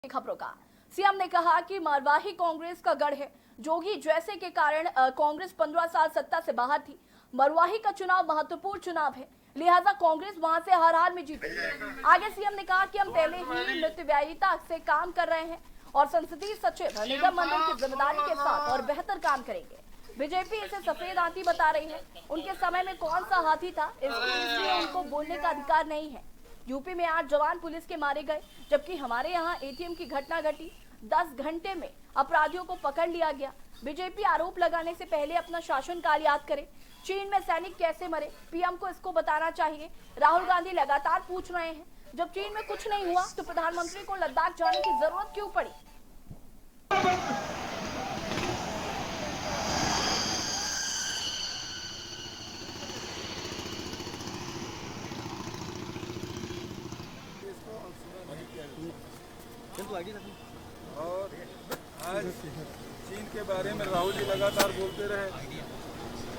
खबरों का सीएम ने कहा कि मरवाही कांग्रेस का गढ़ है। जोगी जैसे के कारण कांग्रेस 15 साल सत्ता से बाहर थी। मरवाही का चुनाव महत्वपूर्ण चुनाव है, लिहाजा कांग्रेस वहां से हर हाल में जीतेगी। आगे सीएम ने कहा कि हम पहले ही मितव्ययिता से काम कर रहे हैं और संसदीय सचिव निगम मंडल की जिम्मेदारी के साथ और बेहतर काम करेंगे। बीजेपी इसे सफेद हाथी बता रही है। उनके समय में कौन सा हाथी था, इसलिए उनको बोलने का अधिकार नहीं है। यूपी में 8 जवान पुलिस के मारे गए, जबकि हमारे यहाँ एटीएम की घटना घटी। 10 घंटे में अपराधियों को पकड़ लिया गया। बीजेपी आरोप लगाने से पहले अपना शासनकाल याद करे। चीन में सैनिक कैसे मरे, पीएम को इसको बताना चाहिए। राहुल गांधी लगातार पूछ रहे हैं, जब चीन में कुछ नहीं हुआ तो प्रधानमंत्री को लद्दाख जाने की जरूरत क्यों पड़ी। और आज चीन के बारे में राहुल जी लगातार बोलते रहे।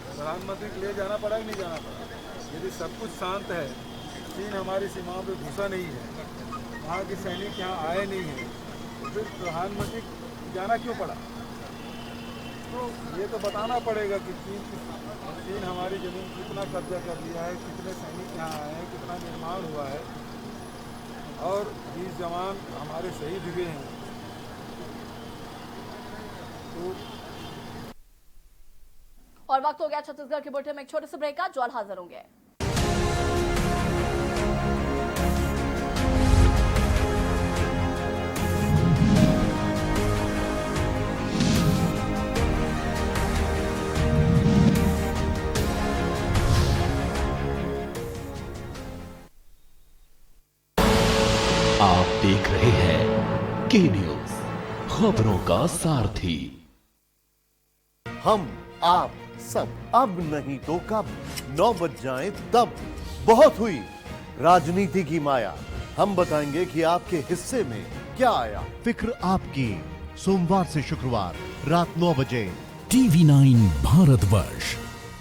प्रधानमंत्री के लिए जाना पड़ा कि नहीं जाना पड़ा। यदि सब कुछ शांत है, चीन हमारी सीमाओं पे घुसा नहीं है, वहाँ के सैनिक यहाँ आए नहीं हैं, तो फिर प्रधानमंत्री जाना क्यों पड़ा। तो ये तो बताना पड़ेगा कि चीन हमारी ज़मीन कितना कब्जा कर लिया है, कितने सैनिक यहाँ आए हैं, कितना निर्माण हुआ है और 20 जवान हमारे शहीद हुए हैं। और वक्त हो गया छत्तीसगढ़ के बुलेटिन में एक छोटे से ब्रेक का। जल्द हाजिर होंगे। आप देख रहे हैं के न्यूज, खबरों का सारथी। हम आप सब अब नहीं तो कब 9 बज जाए तब। बहुत हुई राजनीति की माया, हम बताएंगे कि आपके हिस्से में क्या आया। फिक्र आपकी, सोमवार से शुक्रवार रात 9 बजे। टीवी 9 भारतवर्ष,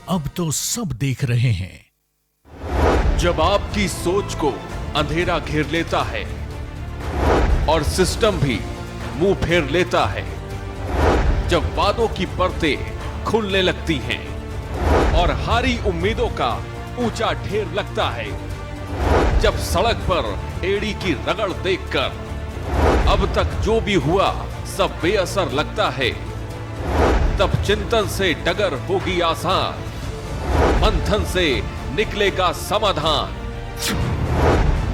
अब तो सब देख रहे हैं। जब आपकी सोच को अंधेरा घेर लेता है और सिस्टम भी मुंह फेर लेता है, जब वादों की परतें खुलने लगती हैं और हारी उम्मीदों का ऊंचा ढेर लगता है, जब सड़क पर एड़ी की रगड़ देखकर अब तक जो भी हुआ सब बेअसर लगता है, तब चिंतन से डगर होगी आसान, मंथन से निकलेगा समाधान।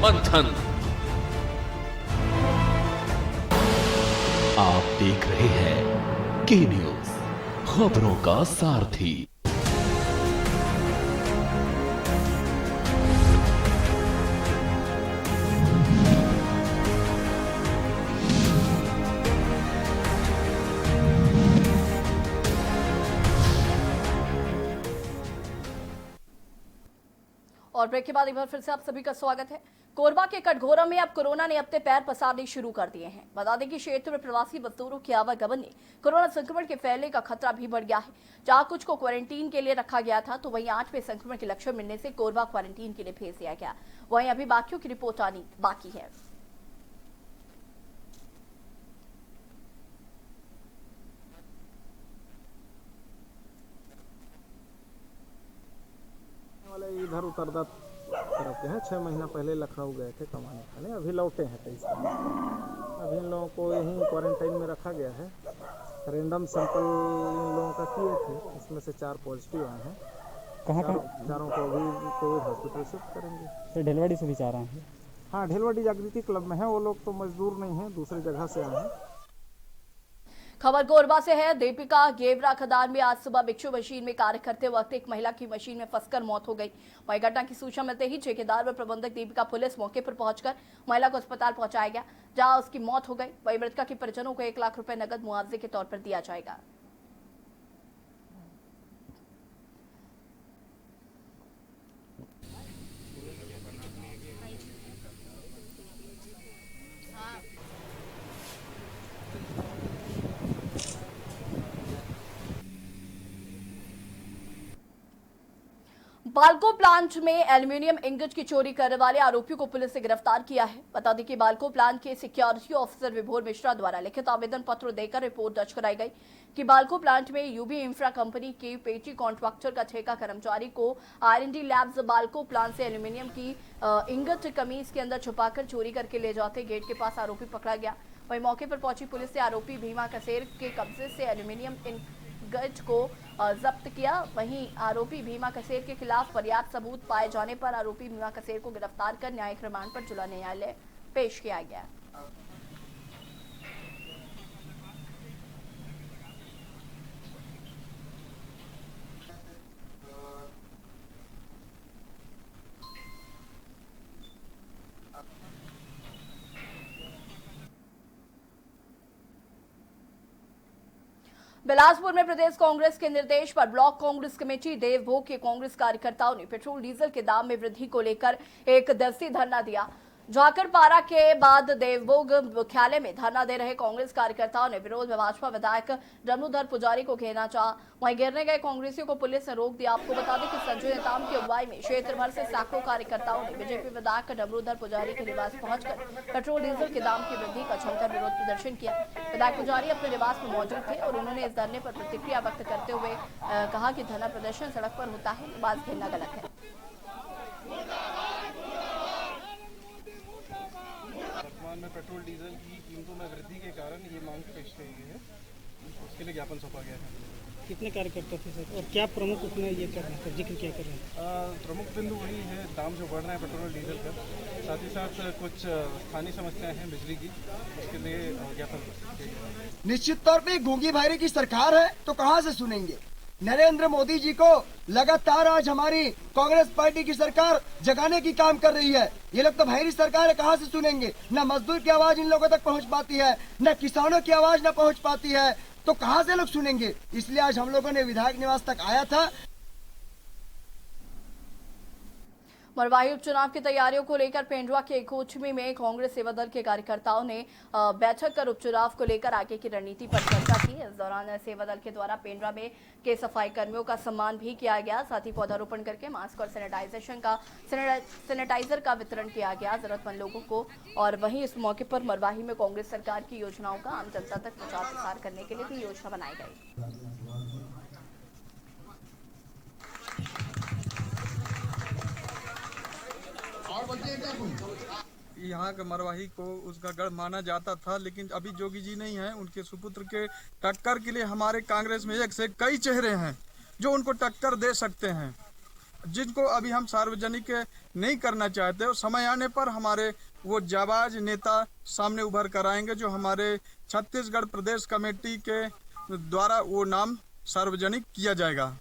मंथन। आप देख रहे हैं के न्यूज, खबरों का सारथी। और ब्रेक के बाद एक बार फिर से आप सभी का स्वागत है। कोरबा के कटघोरा में अब कोरोना ने अपने पैर पसारने शुरू कर दिए हैं। बता दें कि क्षेत्र में प्रवासी मजदूरों के आवागमन ने कोरोना संक्रमण के फैलने का खतरा भी बढ़ गया है। जहां कुछ को क्वारंटीन के लिए रखा गया था, तो वहीं 8 में संक्रमण के लक्षण मिलने से कोरबा क्वारंटीन के लिए भेज दिया गया। वहीं अभी बाकियों की रिपोर्ट आनी बाकी है। इधर उतरदा तरफ के हैं। 6 महीना पहले लखनऊ गए थे कमाने के लिए, अभी लौटे हैं 23 साल। अभी इन लोगों को यहीं क्वारंटाइन में रखा गया है। रैंडम सैंपल इन लोगों का किए थे, इसमें से 4 पॉजिटिव आए हैं। चारों को अभी कोविड हॉस्पिटल शिफ्ट करेंगे। तो ढेलवाड़ी से भी 4 आए हैं। हाँ, ढेलवाड़ी जागृति क्लब में है। वो लोग तो मजदूर नहीं हैं, दूसरी जगह से आए हैं। खबर कोरबा से है। दीपिका गेवरा खदान में आज सुबह भिक्षु मशीन में कार्य करते वक्त एक महिला की मशीन में फंसकर मौत हो गई। वहीं घटना की सूचना मिलते ही ठेकेदार व प्रबंधक दीपिका पुलिस मौके पर पहुंचकर महिला को अस्पताल पहुंचाया गया, जहां उसकी मौत हो गई। वहीं मृतका के परिजनों को 1 लाख रुपए नकद मुआवजे के तौर पर दिया जाएगा। बाल्को प्लांट में एल्यूमिनियम इंगट की चोरी करने वाले आरोपियों को पुलिस ने गिरफ्तार किया है। बता दें कि बाल्को प्लांट के सिक्योरिटी ऑफिसर विभोर मिश्रा द्वारा लिखित आवेदन पत्र देकर रिपोर्ट दर्ज कराई गई कि बाल्को प्लांट में यूबी इंफ्रा कंपनी के पेटी कॉन्ट्रैक्टर का ठेका कर्मचारी को R&D लैब्स बाल्को प्लांट से एल्यूमिनियम की इंगट कमीज के अंदर छुपाकर चोरी करके ले जाते गेट के पास आरोपी पकड़ा गया। वहीं मौके पर पहुंची पुलिस ने आरोपी भीमा कसेर के कब्जे से एल्यूमिनियम इंगट को जब्त किया। वहीं आरोपी भीमा कसेर के खिलाफ पर्याप्त सबूत पाए जाने पर आरोपी भीमा कसेर को गिरफ्तार कर न्यायिक रिमांड पर जिला न्यायालय पेश किया गया। बिलासपुर में प्रदेश कांग्रेस के निर्देश पर ब्लॉक कांग्रेस कमेटी देवभोग के कांग्रेस कार्यकर्ताओं ने पेट्रोल डीजल के दाम में वृद्धि को लेकर एक दिवसीय धरना दिया। झाकरपारा के बाद देवभोग मुख्यालय में धरना दे रहे कांग्रेस कार्यकर्ताओं ने विरोध में भाजपा विधायक डमरूधर पुजारी को घेरना चाहा। वहीं घेरने गए कांग्रेसियों को पुलिस ने रोक दिया। आपको बता दें कि संजय नेताम की अगुवाई में क्षेत्र भर से सैकड़ों कार्यकर्ताओं ने बीजेपी विधायक डमरूधर पुजारी के निवास पहुंचकर पेट्रोल डीजल के दाम की वृद्धि का जमकर विरोध प्रदर्शन किया। विधायक पुजारी अपने निवास में मौजूद थे और उन्होंने इस धरने पर प्रतिक्रिया व्यक्त करते हुए कहा कि धरना प्रदर्शन सड़क पर होता है, निवास घेरना गलत है। वर्तमान में पेट्रोल डीजल की कीमतों में वृद्धि के कारण ये मांग पेश की गई है, उसके लिए ज्ञापन सौंपा गया है। कितने कार्यकर्ता थे सर और क्या प्रमुख उसमें ये कर रहे हैं, जिक्र क्या कर रहे हैं? प्रमुख बिंदु वही है, दाम जो बढ़ रहा है पेट्रोल डीजल का, साथ ही साथ कुछ स्थानीय समस्याएं हैं बिजली की, उसके लिए ज्ञापन। निश्चित तौर पे गूंगी भाईरे की सरकार है तो कहां से सुनेंगे। नरेंद्र मोदी जी को लगातार आज हमारी कांग्रेस पार्टी की सरकार जगाने की काम कर रही है। ये लोग तो भाईरी सरकार है, कहां से सुनेंगे। न मजदूर की आवाज इन लोगों तक पहुंच पाती है, न किसानों की आवाज न पहुंच पाती है, तो कहां से लोग सुनेंगे। इसलिए आज हम लोगों ने विधायक निवास तक आया था। मरवाही उपचुनाव की तैयारियों को लेकर पेंड्रा के कोचमी में कांग्रेस सेवा दल के कार्यकर्ताओं ने बैठक कर उपचुनाव को लेकर आगे की रणनीति पर चर्चा की। इस दौरान सेवा दल के द्वारा पेंड्रा में के सफाई कर्मियों का सम्मान भी किया गया। साथ ही पौधारोपण करके मास्क और सैनिटाइजर का वितरण किया गया जरूरतमंद लोगों को। और वहीं इस मौके पर मरवाही में कांग्रेस सरकार की योजनाओं का आम जनता तक प्रचार प्रसार करने के लिए भी योजना बनाई गई। यहाँ के मरवाही को उसका गढ़ माना जाता था, लेकिन अभी जोगी जी नहीं है। उनके सुपुत्र के टक्कर के लिए हमारे कांग्रेस में एक से कई चेहरे हैं जो उनको टक्कर दे सकते हैं, जिनको अभी हम सार्वजनिक नहीं करना चाहते। और समय आने पर हमारे वो जाबाज नेता सामने उभर कर आएंगे, जो हमारे छत्तीसगढ़ प्रदेश कमेटी के द्वारा वो नाम सार्वजनिक किया जाएगा।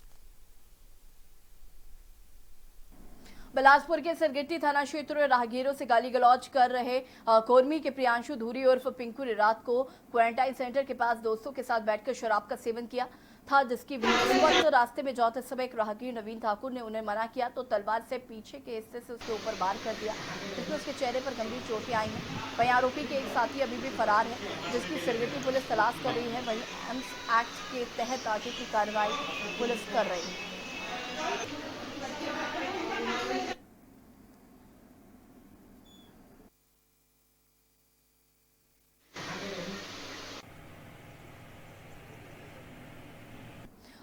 बिलासपुर के सरगिट्टी थाना क्षेत्र में राहगीरों से गाली गलौज कर रहे कोरमी के प्रियांशु धूरी उर्फ पिंकू ने रात को क्वारंटाइन सेंटर के पास दोस्तों के साथ बैठकर शराब का सेवन किया था, जिसकी वक्त रास्ते में जाते समय एक राहगीर नवीन ठाकुर ने उन्हें मना किया तो तलवार से पीछे के हिस्से से उसके ऊपर वार कर दिया, जिसमें उसके चेहरे पर गंभीर चोटें आई हैं। वहीं आरोपी के एक साथी अभी भी फरार है, जिसकी सरगिट्टी पुलिस तलाश कर रही है। वहीं एम्स एक्ट के तहत आगे की कार्रवाई पुलिस कर रही है।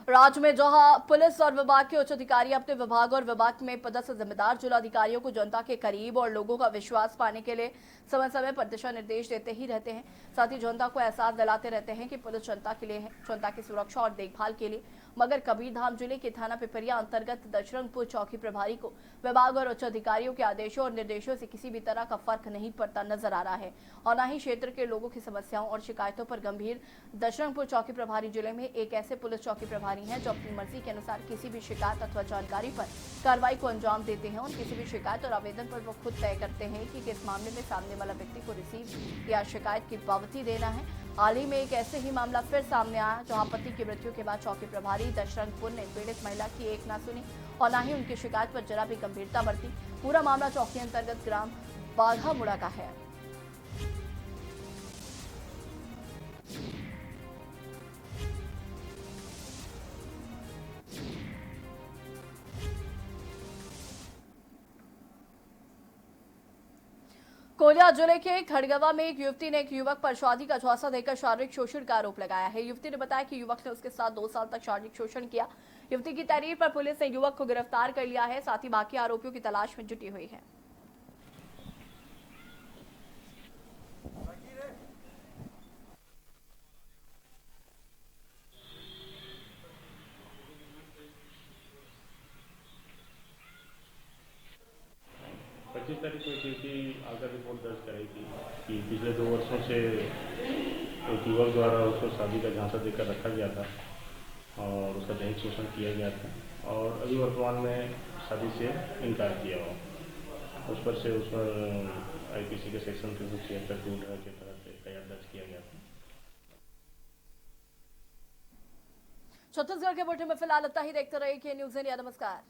राज्य में जहां पुलिस और विभाग के उच्च अधिकारी अपने विभाग और विभाग में पदस्थ जिम्मेदार जिलाधिकारियों को जनता के करीब और लोगों का विश्वास पाने के लिए समय समय पर दिशा निर्देश देते ही रहते हैं, साथ ही जनता को एहसास दिलाते रहते हैं कि पुलिस जनता के लिए है, जनता की सुरक्षा और देखभाल के लिए। मगर कबीरधाम जिले के थाना पिपरिया अंतर्गत दशरंगपुर चौकी प्रभारी को विभाग और उच्च अधिकारियों के आदेशों और निर्देशों से किसी भी तरह का फर्क नहीं पड़ता नजर आ रहा है, और न ही क्षेत्र के लोगों की समस्याओं और शिकायतों पर गंभीर। दशरंगपुर चौकी प्रभारी जिले में एक ऐसे पुलिस चौकी प्रभारी हैं जो अपनी मर्जी के अनुसार किसी भी शिकायत अथवा जानकारी पर कार्रवाई को अंजाम देते हैं, और किसी भी शिकायत और आवेदन पर वो खुद तय करते हैं कि किस मामले में सामने वाला व्यक्ति को रिसीव या शिकायत की पावती देना है। हाल ही में एक ऐसे ही मामला फिर सामने आया जहां पति की मृत्यु के बाद चौकी प्रभारी दशरंगपुर ने पीड़ित महिला की एक ना सुनी और न ही उनकी शिकायत पर जरा भी गंभीरता बरती। पूरा मामला चौकी अंतर्गत ग्राम बाघामुड़ा का है। कोलिया जिले के खड़गवा में एक युवती ने एक युवक पर शादी का झांसा देकर शारीरिक शोषण का आरोप लगाया है। युवती ने बताया कि युवक ने उसके साथ 2 साल तक शारीरिक शोषण किया। युवती की तहरीर पर पुलिस ने युवक को गिरफ्तार कर लिया है, साथ ही बाकी आरोपियों की तलाश में जुटी हुई है। 25 तारीख को एक आकर रिपोर्ट दर्ज कराई थी कि पिछले 2 वर्षों से एक युवक द्वारा उसको शादी का झांसा देकर रखा गया था और उसका दैहिक शोषण किया गया था और अभी वर्तमान में शादी से इनकार किया हुआ। उस पर IPC के सेक्शन 376 के तहत एफआईआर दर्ज किया गया था। छत्तीसगढ़ के बुलेटिन में फिलहाल इतना ही। देखते रहिए के न्यूज़ इंडिया। नमस्कार।